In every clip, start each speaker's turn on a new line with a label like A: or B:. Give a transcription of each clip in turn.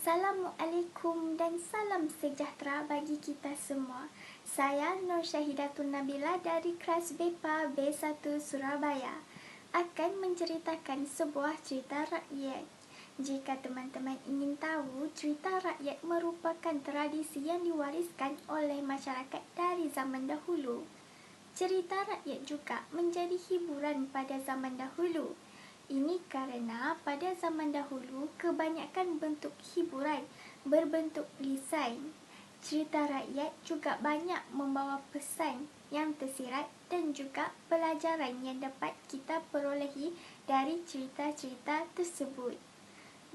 A: Assalamualaikum dan salam sejahtera bagi kita semua. Saya Nur Syahidatul Nabila dari kelas BEPA B1 Surabaya akan menceritakan sebuah cerita rakyat. Jika teman-teman ingin tahu, cerita rakyat merupakan tradisi yang diwariskan oleh masyarakat dari zaman dahulu. Cerita rakyat juga menjadi hiburan pada zaman dahulu. Ini kerana pada zaman dahulu kebanyakan bentuk hiburan berbentuk lisan. Cerita rakyat juga banyak membawa pesan yang tersirat dan juga pelajaran yang dapat kita perolehi dari cerita-cerita tersebut.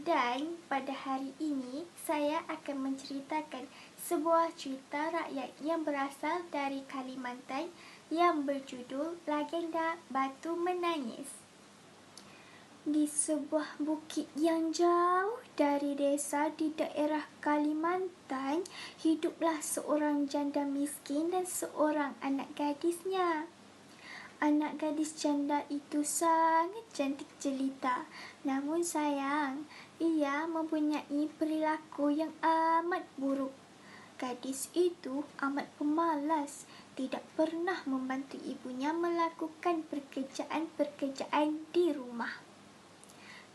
A: Dan pada hari ini saya akan menceritakan sebuah cerita rakyat yang berasal dari Kalimantan yang berjudul Legenda Batu Menangis. Di sebuah bukit yang jauh dari desa di daerah Kalimantan, hiduplah seorang janda miskin dan seorang anak gadisnya. Anak gadis janda itu sangat cantik jelita, namun sayang, ia mempunyai perilaku yang amat buruk. Gadis itu amat pemalas, tidak pernah membantu ibunya melakukan pekerjaan-pekerjaan di rumah.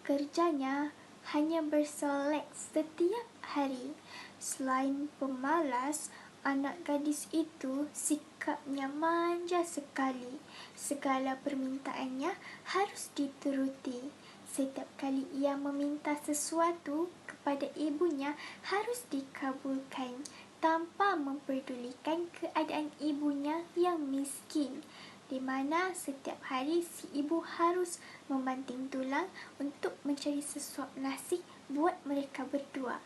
A: Kerjanya hanya bersolek setiap hari. Selain pemalas, anak gadis itu sikapnya manja sekali. Segala permintaannya harus dituruti. Setiap kali ia meminta sesuatu kepada ibunya harus dikabulkan tanpa memperdulikan keadaan ibunya yang miskin, di mana setiap hari si ibu harus membanting tulang untuk mencari sesuap nasi buat mereka berdua.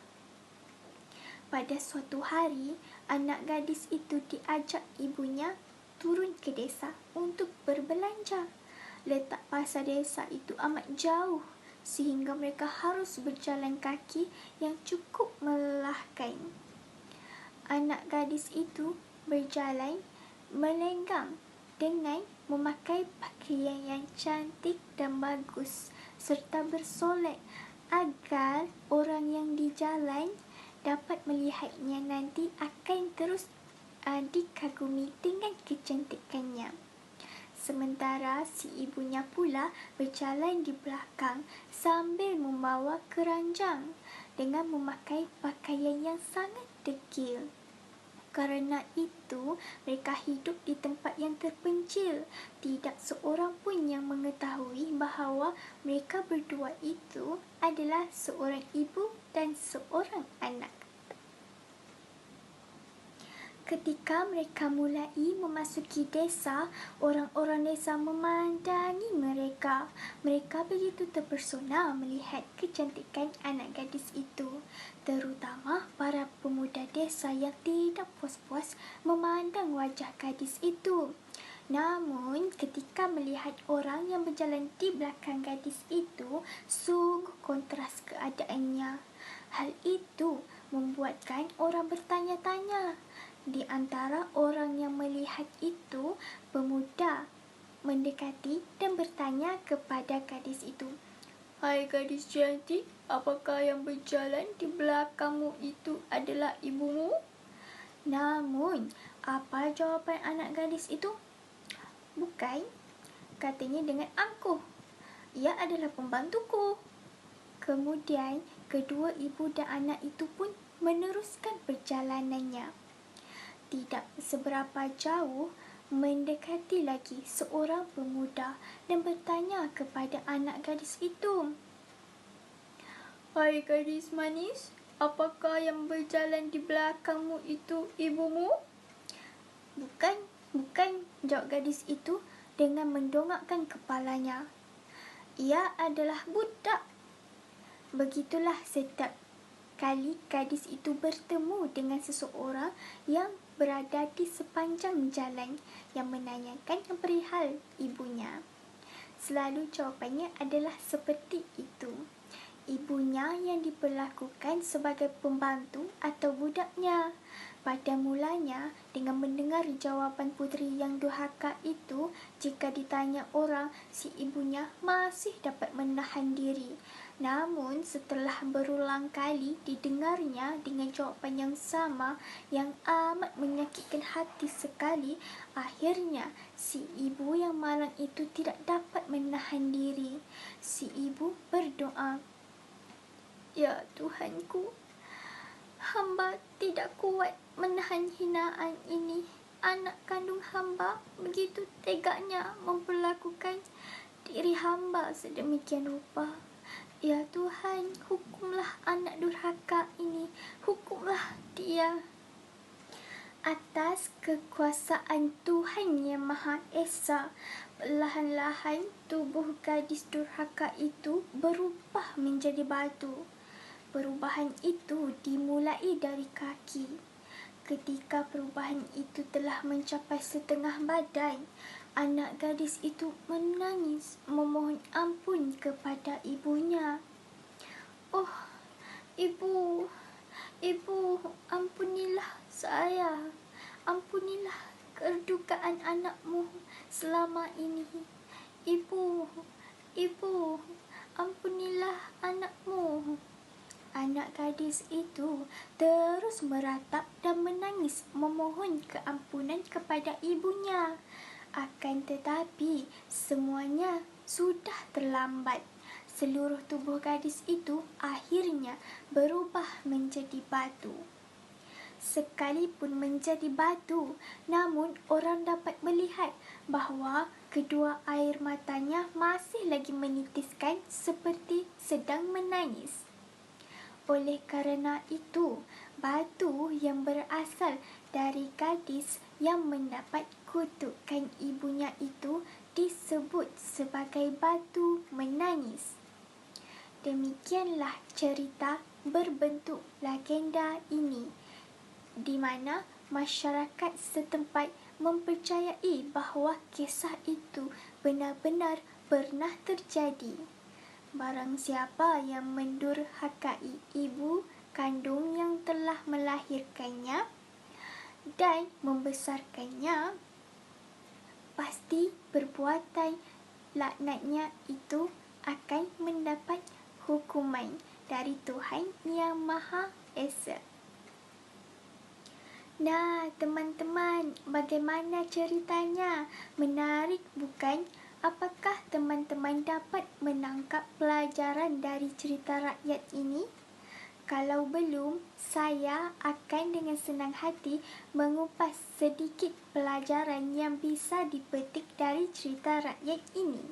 A: Pada suatu hari, anak gadis itu diajak ibunya turun ke desa untuk berbelanja. Letak pasar desa itu amat jauh, sehingga mereka harus berjalan kaki yang cukup melelahkan. Anak gadis itu berjalan melenggang dengan memakai pakaian yang cantik dan bagus serta bersolek agar orang yang di jalan dapat melihatnya nanti akan terus dikagumi dengan kecantikannya. Sementara si ibunya pula berjalan di belakang sambil membawa keranjang dengan memakai pakaian yang sangat degil. Karena itu, mereka hidup di tempat yang terpencil. Tidak seorang pun yang mengetahui bahawa mereka berdua itu adalah seorang ibu dan seorang anak. Ketika mereka mulai memasuki desa, orang-orang desa memandangi mereka. Mereka begitu terpesona melihat kecantikan anak gadis itu, terutama para pemuda desa yang tidak puas-puas memandang wajah gadis itu. Namun, ketika melihat orang yang berjalan di belakang gadis itu, sungguh kontras keadaannya. Hal itu membuatkan orang bertanya-tanya. Di antara orang yang melihat itu, pemuda mendekati dan bertanya kepada gadis itu, "Hai gadis cantik, apakah yang berjalan di belakangmu itu adalah ibumu?" Namun, apa jawapan anak gadis itu? "Bukan," katanya dengan angkuh. "Ia adalah pembantuku." Kemudian, kedua ibu dan anak itu pun meneruskan perjalanannya. Tidak seberapa jauh, mendekati lagi seorang pemuda dan bertanya kepada anak gadis itu, "Hai gadis manis, apakah yang berjalan di belakangmu itu ibumu?" Bukan, jawab gadis itu dengan mendongakkan kepalanya. "Ia adalah budak." Begitulah setiap kali gadis itu bertemu dengan seseorang yang berada di sepanjang jalan yang menanyakan perihal ibunya. Selalu jawapannya adalah seperti itu. Ibunya yang diperlakukan sebagai pembantu atau budaknya. Pada mulanya, dengan mendengar jawapan puteri yang durhaka itu, jika ditanya orang, si ibunya masih dapat menahan diri. Namun setelah berulang kali didengarnya dengan jawapan yang sama yang amat menyakitkan hati sekali, akhirnya si ibu yang malang itu tidak dapat menahan diri. Si ibu berdoa, "Ya Tuhanku, hamba tidak kuat menahan hinaan ini. Anak kandung hamba begitu teganya memperlakukan diri hamba sedemikian rupa. Ya Tuhan, hukumlah anak durhaka ini, hukumlah dia." Atas kekuasaan Tuhan Yang Maha Esa, perlahan-lahan tubuh gadis durhaka itu berubah menjadi batu. Perubahan itu dimulai dari kaki. Ketika perubahan itu telah mencapai setengah badan, anak gadis itu menangis memohon ampun kepada ibunya. "Oh, ibu, ibu, ampunilah saya. Ampunilah kedukaan anakmu selama ini. Ibu, ibu, ampunilah anakmu." Anak gadis itu terus meratap dan menangis memohon keampunan kepada ibunya. Akan tetapi semuanya sudah terlambat. Seluruh tubuh gadis itu akhirnya berubah menjadi batu. Sekalipun menjadi batu, namun orang dapat melihat bahawa kedua air matanya masih lagi menitiskan seperti sedang menangis. Oleh kerana itu, batu yang berasal dari gadis yang mendapat kutukan ibunya itu disebut sebagai batu menangis. Demikianlah cerita berbentuk legenda ini, di mana masyarakat setempat mempercayai bahawa kisah itu benar-benar pernah terjadi. Barang siapa yang mendurhakai ibu kandung yang telah melahirkannya dan membesarkannya, pasti perbuatan laknatnya itu akan mendapat hukuman dari Tuhan Yang Maha Esa. Nah, teman-teman, bagaimana ceritanya? Menarik bukan? Apakah teman-teman dapat menangkap pelajaran dari cerita rakyat ini? Kalau belum, saya akan dengan senang hati mengupas sedikit pelajaran yang bisa dipetik dari cerita rakyat ini.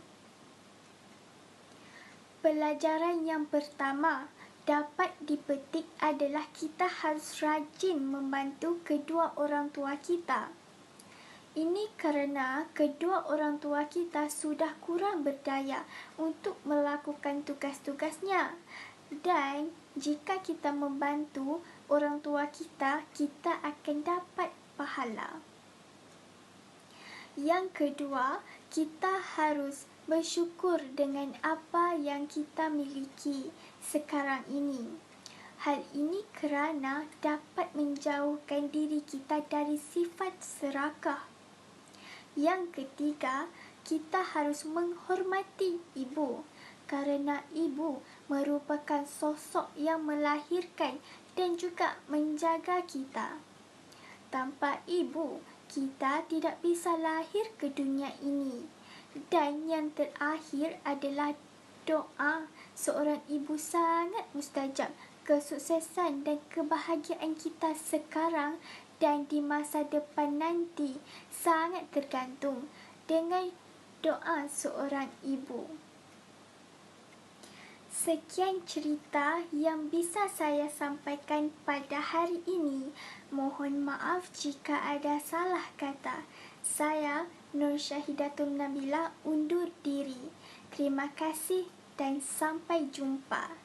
A: Pelajaran yang pertama dapat dipetik adalah kita harus rajin membantu kedua orang tua kita. Ini kerana kedua orang tua kita sudah kurang berdaya untuk melakukan tugas-tugasnya. Dan jika kita membantu orang tua kita, kita akan dapat pahala. Yang kedua, kita harus bersyukur dengan apa yang kita miliki sekarang ini. Hal ini kerana dapat menjauhkan diri kita dari sifat serakah. Yang ketiga, kita harus menghormati ibu kerana ibu merupakan sosok yang melahirkan dan juga menjaga kita. Tanpa ibu, kita tidak bisa lahir ke dunia ini. Dan yang terakhir adalah doa seorang ibu sangat mustajab. Kesuksesan dan kebahagiaan kita sekarang dan di masa depan nanti sangat tergantung dengan doa seorang ibu. Sekian cerita yang bisa saya sampaikan pada hari ini. Mohon maaf jika ada salah kata. Saya, Nur Syahidatul Nabila, undur diri. Terima kasih dan sampai jumpa.